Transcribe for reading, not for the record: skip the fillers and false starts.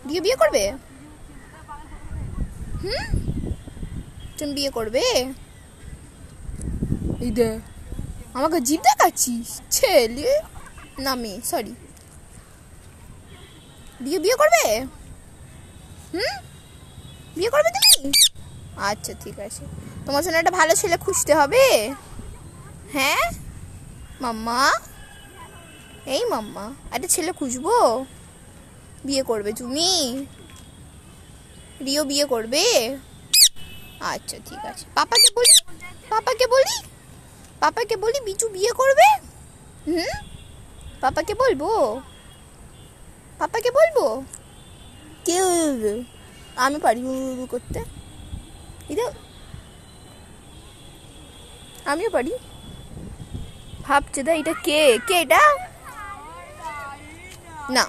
Rio বিয়ে করবে? তুমি বিয়ে করবে? এই দে আমাকে জিভ দেখাচ্ছিস? ছেলে না মেয়ে, সরি। বিয়ে করবে? বিয়ে করবে তুমি? আচ্ছা ঠিক আছে, তোমার জন্য একটা ভালো ছেলে খুঁজতে হবে। হ্যাঁ মাম্মা, এই মাম্মা, একটা ছেলে খুঁজবো। বিয়ে করবে তুমি? রিও বিয়ে করবে? আচ্ছা ঠিক আছে, পাপাকে বলি, পাপাকে বলি বিচু বিয়ে করবে। পাপাকে বলবো? কেউ? আমি পারি করতে, আমিও পারি। ভাবছে দা এটা কে এটা? না